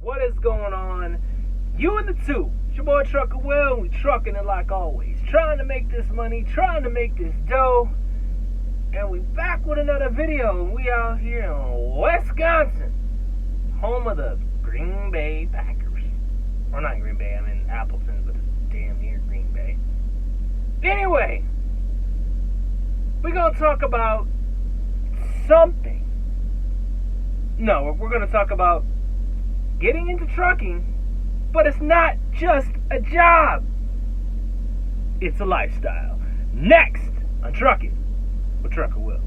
What is going on? You and the two. It's your boy Trucker Will, and we trucking it like always. Trying to make this money, trying to make this dough. And we back with another video, and we out here in Wisconsin, home of the Green Bay Packers. Or not Green Bay, I'm in Appleton, but it's damn near Green Bay. Anyway, we're going to talk about something. No, we're going to talk about getting into trucking, but it's not just a job. It's a lifestyle. Next on Trucking with Trucker Will.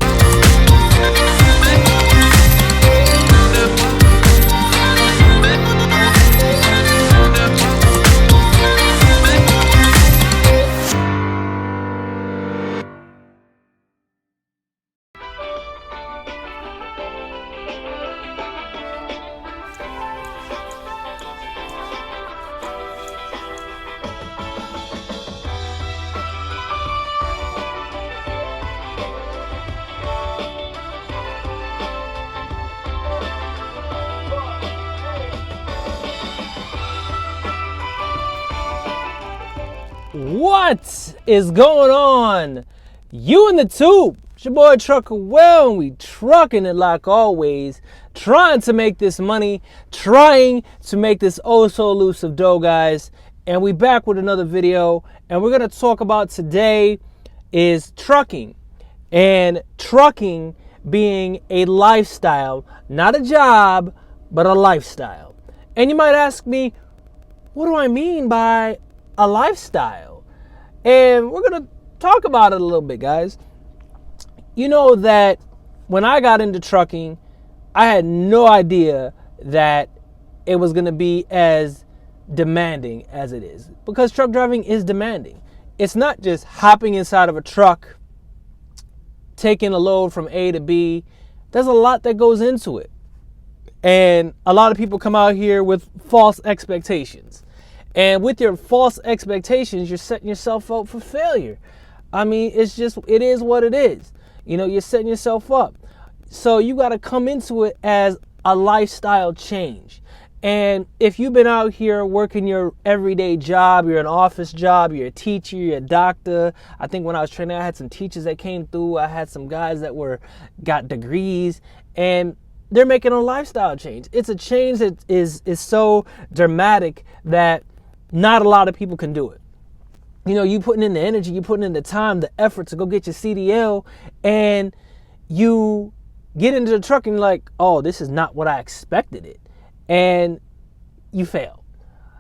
What is going on? You in the tube. It's your boy Trucker Will, and we trucking it like always. Trying to make this money. Trying to make this oh so elusive dough, guys. And we back with another video. And we're going to talk about today is trucking. And trucking being a lifestyle. Not a job, but a lifestyle. And you might ask me, what do I mean by a lifestyle? And we're going to talk about it a little bit, guys. You know that when I got into trucking, I had no idea that it was going to be as demanding as it is. Because truck driving is demanding. It's not just hopping inside of a truck, taking a load from A to B. There's a lot that goes into it. And a lot of people come out here with false expectations. And with your false expectations, you're setting yourself up for failure. I mean, it is what it is. You know, you're setting yourself up. So you got to come into it as a lifestyle change. And if you've been out here working your everyday job, you're an office job, you're a teacher, you're a doctor. I think when I was training, I had some teachers that came through. I had some guys that got degrees, and they're making a lifestyle change. It's a change that is so dramatic that not a lot of people can do it. You know, you putting in the energy, you putting in the time, the effort to go get your CDL, and you get into the truck and you're like, oh, this is not what I expected it. And you fail.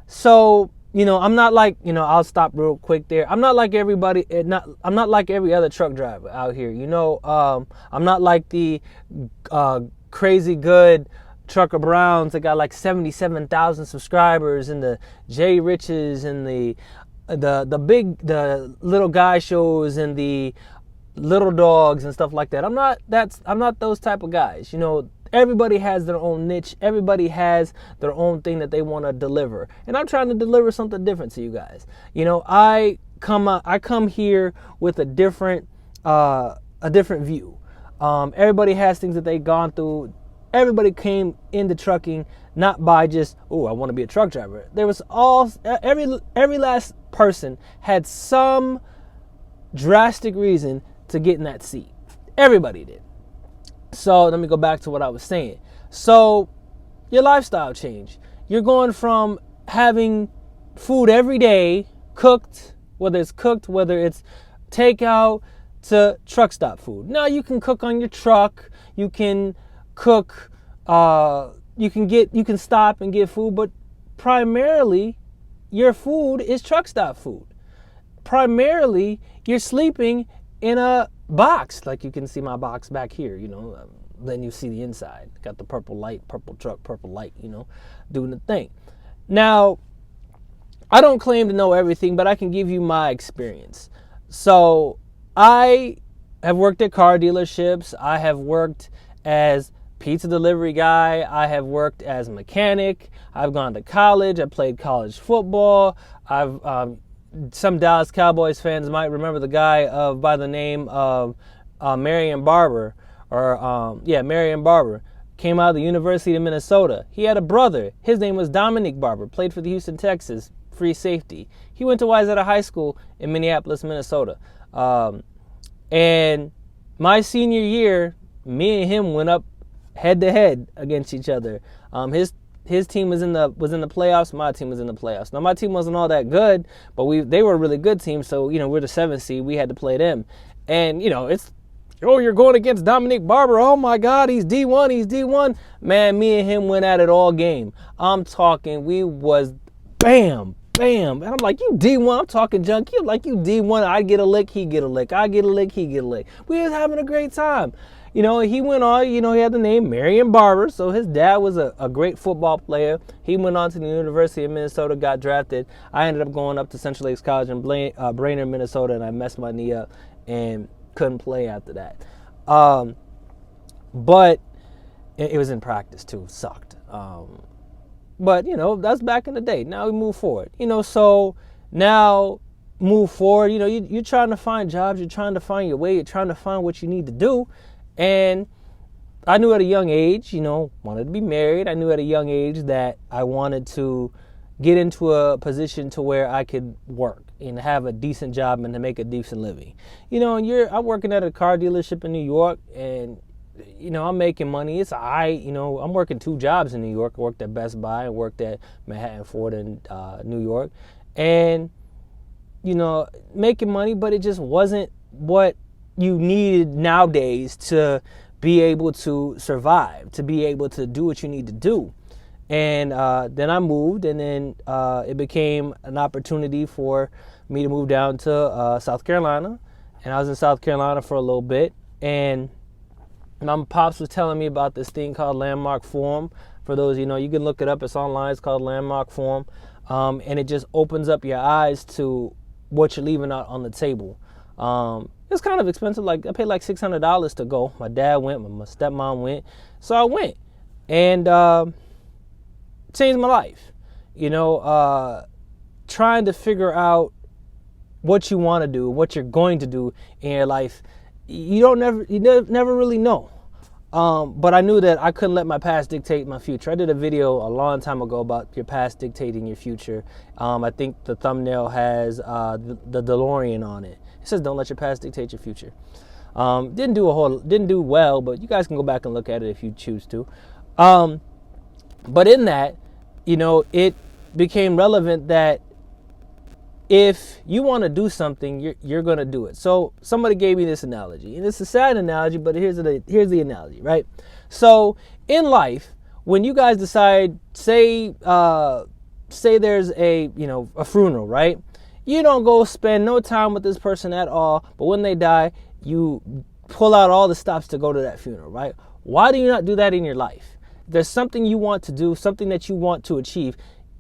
So, you know, I'm not like, you know, I'll stop real quick there. I'm not like everybody, I'm not like every other truck driver out here. You know, I'm not like the crazy good Trucker Browns that got like 77,000 subscribers, and the Jay Riches and the little guy shows and the little dogs and stuff like that. I'm not those type of guys. You know, everybody has their own niche. Everybody has their own thing that they want to deliver, and I'm trying to deliver something different to you guys. You know, I come here with a different view. Everybody has things that they've gone through. Everybody came into trucking not by just, oh, I want to be a truck driver. There was every last person had some drastic reason to get in that seat. Everybody did. So let me go back to what I was saying. So your lifestyle change. You're going from having food every day, cooked, whether it's takeout, to truck stop food. Now you can cook on your truck. You can cook, you can stop and get food, but primarily your food is truck stop food. Primarily you're sleeping in a box, like you can see my box back here, you know, then you see the inside. Got the purple light, purple truck, purple light, you know, doing the thing. Now, I don't claim to know everything, but I can give you my experience. So I have worked at car dealerships. I have worked as pizza delivery guy. I have worked as a mechanic. I've gone to college. I played college football. Some Dallas Cowboys fans might remember the guy by the name of Marion Barber, Marion Barber. came out of the University of Minnesota. He had a brother. His name was Dominic Barber, played for the Houston Texans, free safety. He went to Wayzata High School in Minneapolis, Minnesota. And my senior year, me and him went up head to head against each other. His team was in the playoffs. My team was in the playoffs. Now my team wasn't all that good, but they were a really good team. So we're the 7th seed. We had to play them, and you're going against Dominic Barber. Oh my God, he's D1. He's D1. Man, me and him went at it all game. I'm talking. We was bam. Bam. And I'm like, you D1. I'm talking junk. You like you D1. I get a lick. He get a lick. I get a lick. He get a lick. We was having a great time. He went on, he had the name Marion Barber, so his dad was a great football player. He went on to the University of Minnesota, got drafted. I ended up going up to Central Lakes College in Brainerd, Minnesota, and I messed my knee up and couldn't play after that. But it was in practice too, sucked. But, that's back in the day. Now we move forward. So now move forward, you're trying to find jobs, you're trying to find your way, you're trying to find what you need to do. And I knew at a young age, wanted to be married. I knew at a young age that I wanted to get into a position to where I could work and have a decent job and to make a decent living. I'm working at a car dealership in New York, and, I'm making money. It's I'm working 2 jobs in New York. I worked at Best Buy and worked at Manhattan Ford in New York. And, making money, but it just wasn't what you needed nowadays to be able to survive, to be able to do what you need to do. And then I moved, and then it became an opportunity for me to move down to South Carolina. And I was in South Carolina for a little bit, and my pops was telling me about this thing called Landmark Forum. For those, you can look it up. It's online. It's called Landmark Forum. And it just opens up your eyes to what you're leaving out on the table. It's kind of expensive. Like, I paid like $600 to go. My dad went, my stepmom went. So I went, and changed my life. Trying to figure out what you want to do, what you're going to do in your life. You never really know. But I knew that I couldn't let my past dictate my future. I did a video a long time ago about your past dictating your future. I think the thumbnail has the DeLorean on it. It says, "Don't let your past dictate your future." Didn't do well, but you guys can go back and look at it if you choose to. But in that, it became relevant that if you want to do something, you're going to do it. So somebody gave me this analogy, and it's a sad analogy, but here's the analogy, right? So in life, when you guys decide, say there's a funeral, right? You don't go spend no time with this person at all, but when they die, you pull out all the stops to go to that funeral, right? Why do you not do that in your life? There's something you want to do, something that you want to achieve.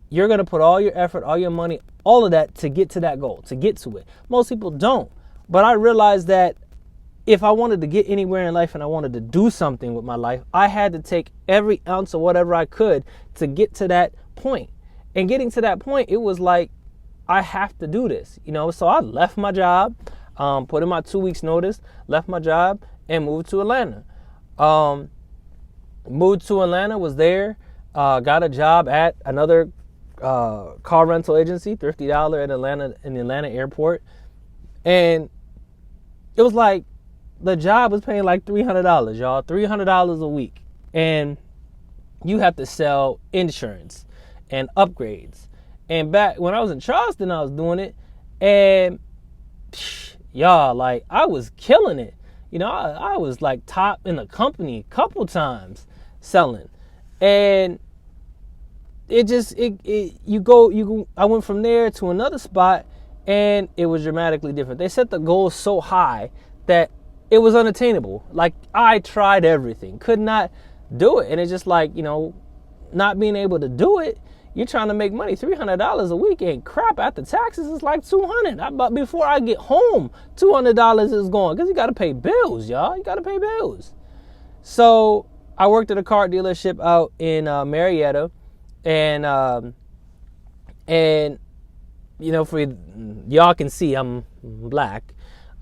You're going to put all your effort, all your money, all of that to get to that goal, to get to it. Most people don't. But I realized that if I wanted to get anywhere in life and I wanted to do something with my life, I had to take every ounce of whatever I could to get to that point. And getting to that point, it was like, I have to do this, So I left my job, put in my 2 weeks notice, left my job, and moved to Atlanta. Moved to Atlanta, was there, got a job at another car rental agency, Thrifty Dollar in the Atlanta airport. And it was like, the job was paying like $300, y'all, $300 a week. And you have to sell insurance and upgrades. And back when I was in Charleston, I was doing it, and y'all, like, I was killing it. I was like top in the company a couple times selling, and I went from there to another spot, and it was dramatically different. They set the goal so high that it was unattainable. Like, I tried everything, could not do it, and it's just like, not being able to do it. You're trying to make money. $300 a week ain't crap. After taxes, it's like $200. But before I get home, $200 is gone, because you got to pay bills, y'all. You got to pay bills. So I worked at a car dealership out in Marietta, and for y'all can see I'm black.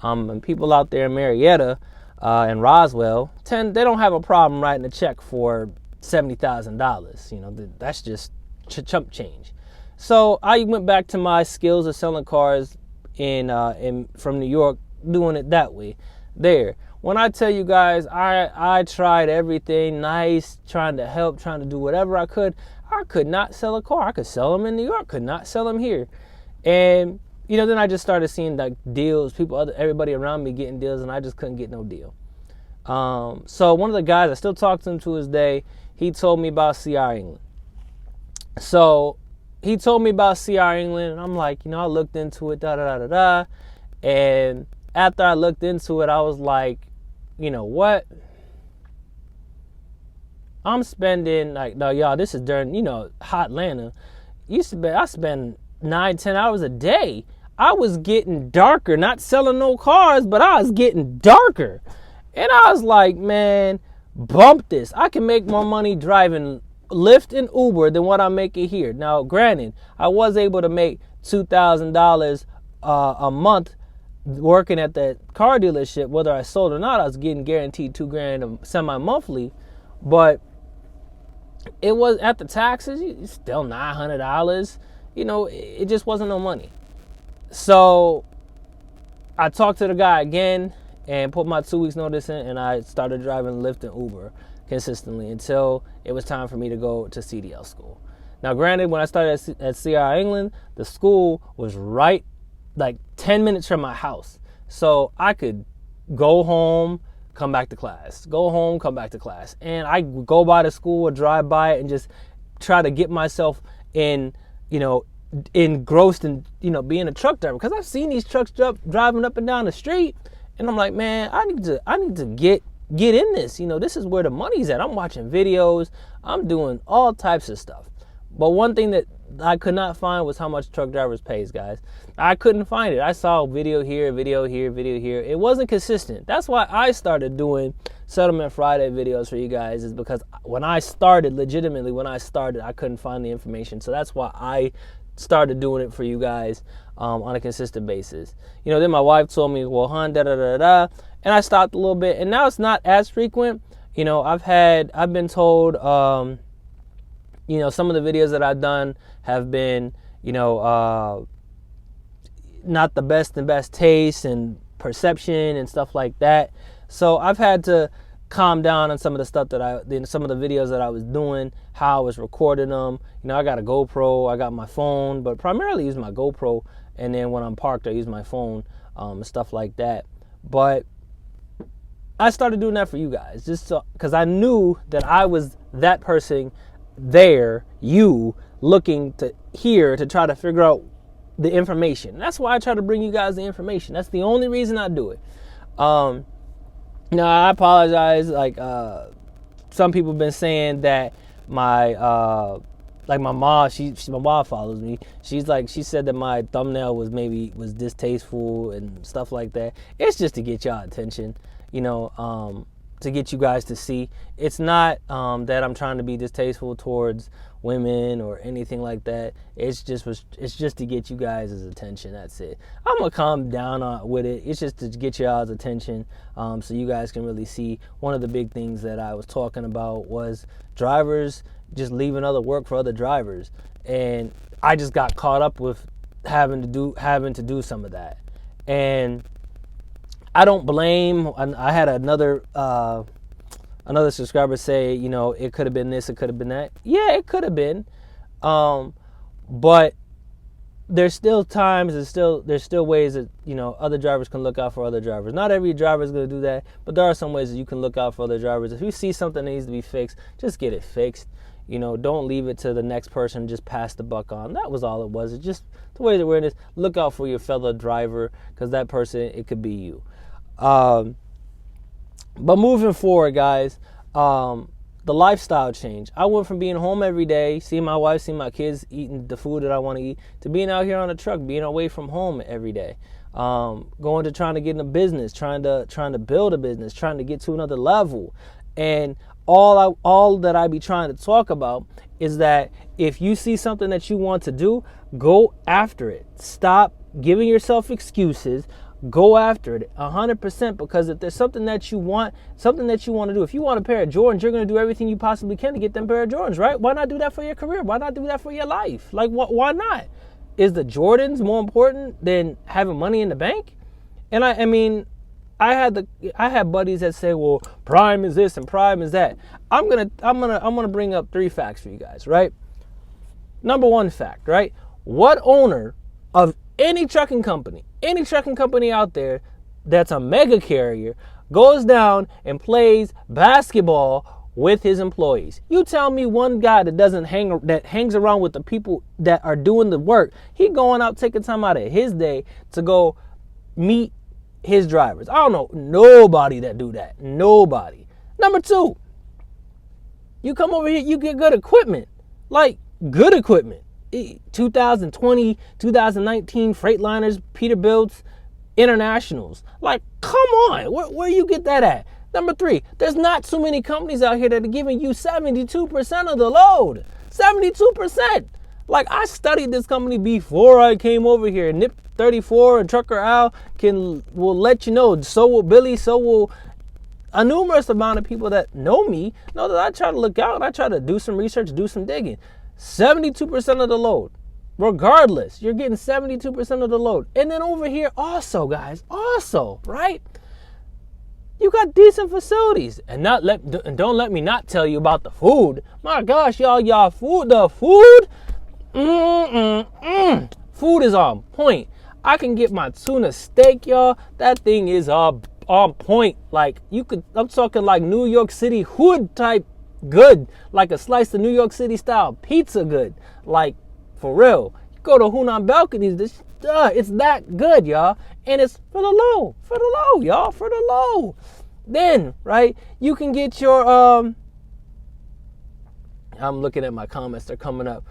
And people out there in Marietta, in Roswell, they don't have a problem writing a check for $70,000. You know, that's just chump change. So I went back to my skills of selling cars from New York, doing it that way. There. When I tell you guys, I tried everything nice, trying to help, trying to do whatever I could. I could not sell a car. I could sell them in New York, could not sell them here. And, you know, then I just started seeing like deals, everybody around me getting deals, and I just couldn't get no deal. So one of the guys, I still talk to him to this day, he told me about CR England. So he told me about CR England, and I'm like, you know, I looked into it, and after I looked into it, I was like, you know what? I'm spending, like, no, y'all, this is during, you know, hot Atlanta. I spend 9-10 hours a day. I was getting darker, not selling no cars, but I was getting darker. And I was like, man, bump this. I can make more money driving Lyft and Uber than what I'm making here. Now, granted, I was able to make $2,000 a month working at that car dealership. Whether I sold or not, I was getting guaranteed $2,000 semi-monthly. But it was, at the taxes, still $900. You know, it just wasn't no money. So I talked to the guy again and put my 2 weeks notice in, and I started driving Lyft and Uber consistently until it was time for me to go to CDL school. Now, granted, when I started at CR England, the school was right like 10 minutes from my house. So I could go home, come back to class, go home, come back to class. And I would go by the school or drive by it and just try to get myself engrossed in, being a truck driver. Because I've seen these trucks driving up and down the street, and I'm like, man, I need to get in this. This is where the money's at. I'm watching videos. I'm doing all types of stuff. But one thing that I could not find was how much truck drivers pays, guys. I couldn't find it. I saw video here, video here, video here. It wasn't consistent. That's why I started doing Settlement Friday videos for you guys, is because when I started, I couldn't find the information. So that's why I started doing it for you guys on a consistent basis. Then my wife told me, well, hon, and I stopped a little bit, and now it's not as frequent. I've been told, some of the videos that I've done have been, not the best taste and perception and stuff like that. So I've had to calm down on some of the stuff some of the videos that I was doing, how I was recording them. I got a GoPro, I got my phone, but primarily use my GoPro. And then when I'm parked, I use my phone and stuff like that. But I started doing that for you guys, just because I knew that I was that person there, you looking to hear to try to figure out the information. That's why I try to bring you guys the information. That's the only reason I do it. Now I apologize. Some people have been saying that my mom, my mom follows me. She said that my thumbnail was distasteful and stuff like that. It's just to get y'all attention, to get you guys to see. It's not that I'm trying to be distasteful towards women or anything like that. It's just to get you guys' attention. That's it. I'm gonna calm down with it. It's just to get y'all's attention, so you guys can really see. One of the big things that I was talking about was drivers just leaving other work for other drivers, and I just got caught up with having to do some of that. And I don't blame. I had another subscriber say, it could have been this, it could have been that. Yeah, it could have been. But there's still times, there's still ways that, other drivers can look out for other drivers. Not every driver is going to do that, but there are some ways that you can look out for other drivers. If you see something that needs to be fixed, just get it fixed. Don't leave it to the next person, just pass the buck on. That was all it was. It's just to raise awareness. Look out for your fellow driver, because that person, it could be you. But moving forward, guys, the lifestyle change. I went from being home every day, seeing my wife, seeing my kids, eating the food that I want to eat, to being out here on a truck, being away from home every day. Going to trying to get in a business, trying to build a business, trying to get to another level. And all that I be trying to talk about is that if you see something that you want to do, go after it. Stop giving yourself excuses. go after it 100%, because if there's something that you want to do, if you want a pair of Jordans, you're going to do everything you possibly can to get them pair of Jordans, right? Why not do that for your career? Why not do that for your life? Like, why not? Is the Jordans more important than having money in the bank? And I mean, I had buddies that say, well, Prime is this and Prime is that. I'm gonna bring up 3 facts for you guys, right? Number 1 fact, right? What owner of any trucking company out there that's a mega carrier goes down and plays basketball with his employees? You tell me one guy that hangs around with the people that are doing the work. He going out taking time out of his day to go meet his drivers. I don't know nobody that do that. Nobody. Number 2, you come over here, you get good equipment. Like, good equipment. 2020, 2019 Freightliners, Peterbelts, Internationals. Like, come on. Where you get that at? Number 3, there's not too many companies out here that are giving you 72% of the load. 72%. Like, I studied this company before I came over here. Nip 34 and Trucker Al will let you know. So will Billy. So will a numerous amount of people that know me know that I try to look out and I try to do some research, do some digging. 72% of the load. Regardless, you're getting 72% of the load. And then over here also, guys, right? You got decent facilities. And don't let me not tell you about the food. My gosh, y'all food, the food. Food is on point. I can get my tuna steak, y'all. That thing is on point. Like, I'm talking like New York City hood type good, like a slice of New York City style pizza good, like, for real. You go to Hunan Balconies, it's that good, y'all, and it's for the low, y'all, for the low. Then, right, you can get your I'm looking at my comments, they're coming up.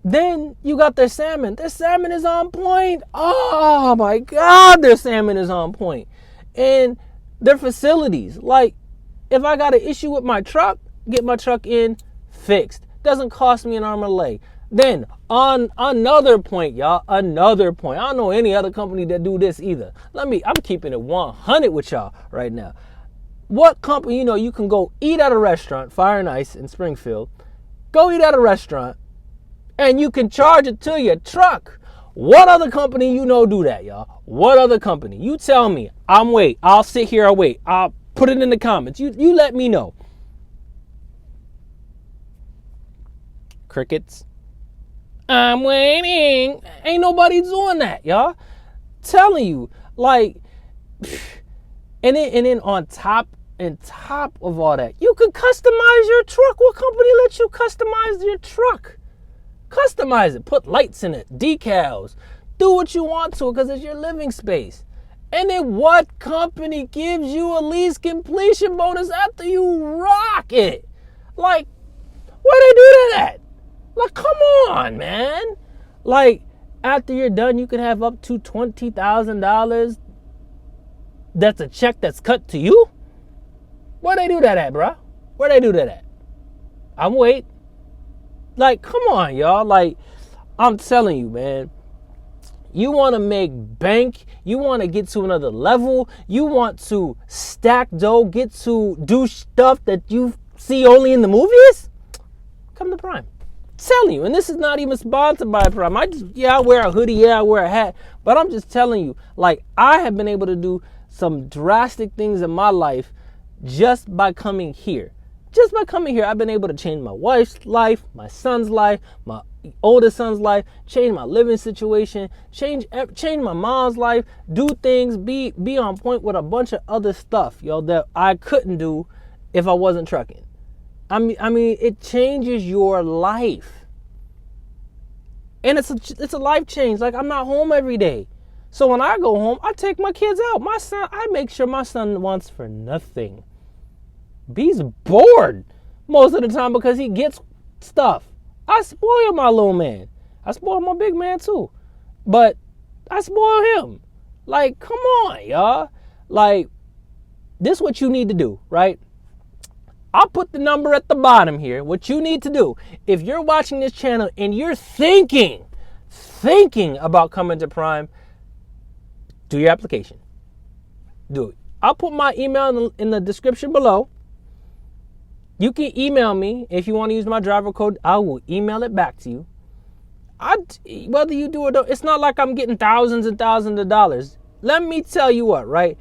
Then you got their salmon. Their salmon is on point. Oh my God, their salmon is on point. And their facilities, like, if I got an issue with my truck, get my truck in, fixed. Doesn't cost me an arm and a leg. Then, on another point, y'all, I don't know any other company that do this either. I'm keeping it 100 with y'all right now. What company, you can go eat at a restaurant, Fire and Ice in Springfield, go eat at a restaurant, and you can charge it to your truck. What other company do that, y'all? What other company? You tell me. I'll sit here, I'll wait. I'll put it in the comments. You let me know. Crickets. I'm waiting. Ain't nobody doing that, y'all. Telling you, like, and then on top of all that, you can customize your truck. What company lets you customize your truck? Customize it. Put lights in it, decals. Do what you want to it because it's your living space. And then what company gives you a lease completion bonus after you rock it? Like, where they do that at? Like, come on, man. Like, after you're done, you can have up to $20,000. That's a check that's cut to you? Where they do that at, bro? Where they do that at? I'm waiting. Like, come on, y'all. Like, I'm telling you, man. You want to make bank. You want to get to another level. You want to stack dough, get to do stuff that you see only in the movies? Come to Prime. I'm telling you. And this is not even sponsored by Prime. I wear a hoodie. Yeah, I wear a hat. But I'm just telling you, like, I have been able to do some drastic things in my life just by coming here. Just by coming here, I've been able to change my wife's life, my son's life, my oldest son's life, change my living situation, change my mom's life, do things, be on point with a bunch of other stuff, yo, that I couldn't do if I wasn't trucking. I mean, it changes your life. And it's a life change. Like, I'm not home every day. So when I go home, I take my kids out. My son, I make sure my son wants for nothing. He's bored most of the time because he gets stuff. I spoil my little man. I spoil my big man too. But I spoil him. Like, come on, y'all. Like, this is what you need to do, right? I'll put the number at the bottom here. What you need to do, if you're watching this channel and you're thinking about coming to Prime, Do your application. Do it. I'll put my email in the description below. You can email me if you want to use my driver code. I will email it back to you. Whether you do it or don't, it's not like I'm getting thousands and thousands of dollars. Let me tell you what, right?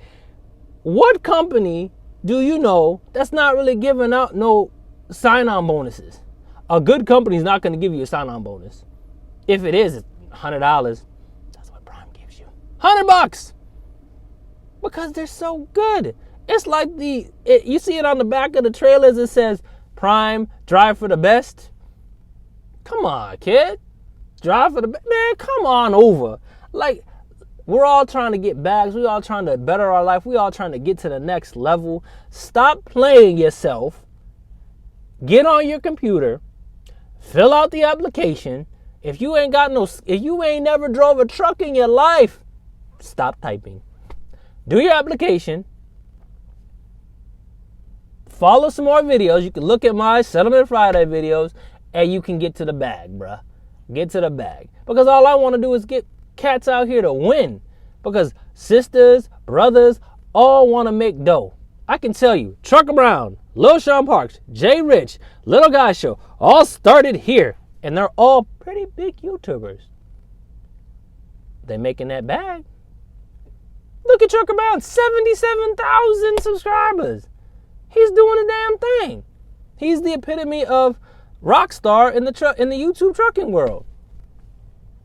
What company do you know that's not really giving out no sign-on bonuses? A good company is not going to give you a sign-on bonus. If it is, it's $100. That's what Prime gives you. $100! Because they're so good. It's like you see it on the back of the trailers. It says, Prime, drive for the best. Come on, kid. Drive for the best. Man, come on over. Like, we're all trying to get bags. We're all trying to better our life. We're all trying to get to the next level. Stop playing yourself. Get on your computer. Fill out the application. If you ain't never drove a truck in your life, stop typing. Do your application. Follow some more videos. You can look at my Settlement Friday videos, and you can get to the bag, bruh. Get to the bag. Because all I want to do is get cats out here to win. Because sisters, brothers, all want to make dough. I can tell you, Trucker Brown, Lil Sean Parks, Jay Rich, Little Guy Show, all started here. And they're all pretty big YouTubers. They making that bag. Look at Trucker Brown, 77,000 subscribers. He's doing the damn thing. He's the epitome of rock star in the YouTube trucking world.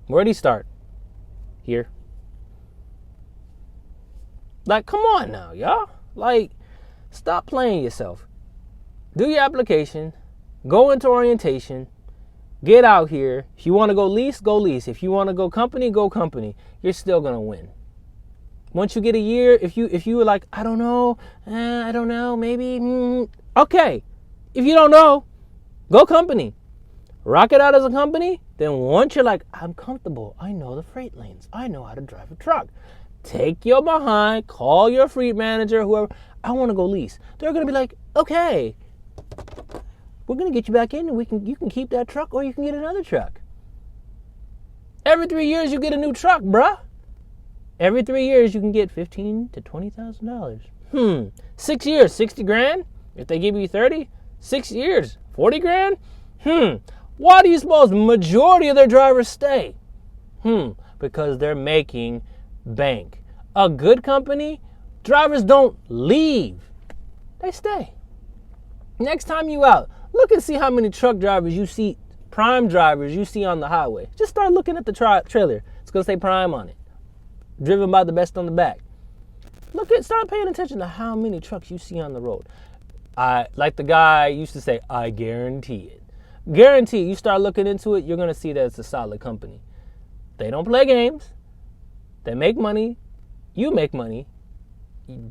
Where'd he start? Here. Like, come on now, y'all. Like, stop playing yourself. Do your application. Go into orientation. Get out here. If you want to go lease, go lease. If you want to go company, go company. You're still going to win. Once you get a year, if you were like, I don't know, maybe, okay. If you don't know, go company. Rock it out as a company. Then once you're like, I'm comfortable, I know the freight lanes, I know how to drive a truck. Take your behind, call your fleet manager, whoever, I want to go lease. They're going to be like, okay, we're going to get you back in and you can keep that truck or you can get another truck. Every 3 years you get a new truck, bruh. Every 3 years, you can get $15,000 to $20,000. 6 years, 60 grand. If they give you 30, 6 years, 40 grand. Why do you suppose majority of their drivers stay? Because they're making bank. A good company, drivers don't leave. They stay. Next time you out, look and see how many truck drivers you see, Prime drivers you see on the highway. Just start looking at the trailer. It's going to say Prime on it. Driven by the best on the back. Start paying attention to how many trucks you see on the road. Like the guy used to say, I guarantee it. Guarantee, you start looking into it, you're going to see that it's a solid company. They don't play games. They make money. You make money.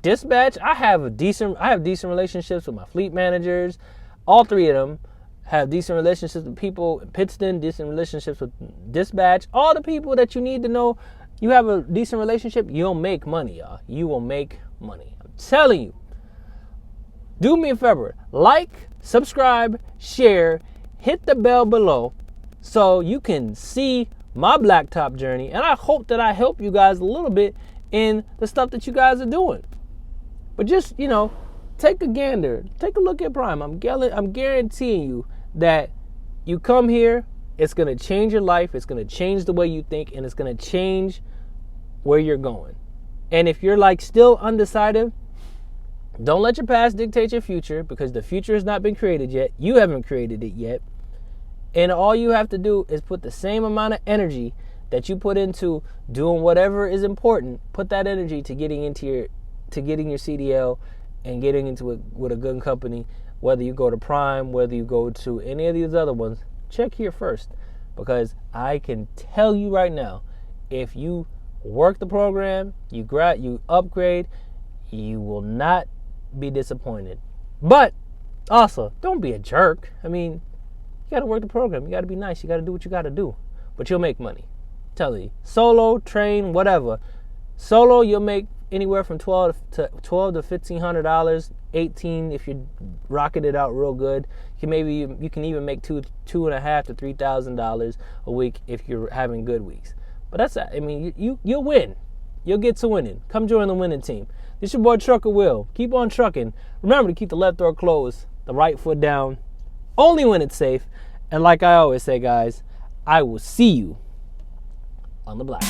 Dispatch, I have decent relationships with my fleet managers. All three of them have decent relationships with people in Pittston, decent relationships with dispatch. All the people that you need to know. You have a decent relationship, you'll make money, y'all. You will make money. I'm telling you. Do me a favor. Like, subscribe, share, hit the bell below so you can see my blacktop journey. And I hope that I help you guys a little bit in the stuff that you guys are doing. But just, take a gander. Take a look at Prime. I'm guaranteeing you that you come here, it's going to change your life. It's going to change the way you think. And it's going to change where you're going. And if you're still undecided, don't let your past dictate your future, because the future has not been created yet. You haven't created it yet. And all you have to do is put the same amount of energy that you put into doing whatever is important. Put that energy to getting your CDL and getting into it with a good company. Whether you go to Prime, whether you go to any of these other ones, check here first, because I can tell you right now, if you work the program, you upgrade, you will not be disappointed. But also, don't be a jerk. I mean, you got to work the program. You got to be nice. You got to do what you got to do. But you'll make money. I'm telling you. Solo, train, whatever. Solo, you'll make anywhere from $12 to $1,500, $18 if you're rocking it out real good. You can even make $2,500 to $3,000 a week if you're having good weeks. But you'll win. you'll get to winning. Come join the winning team. This your boy Trucker Will. Keep on trucking. Remember to keep the left door closed, the right foot down, only when it's safe. And like I always say, guys, I will see you on the block.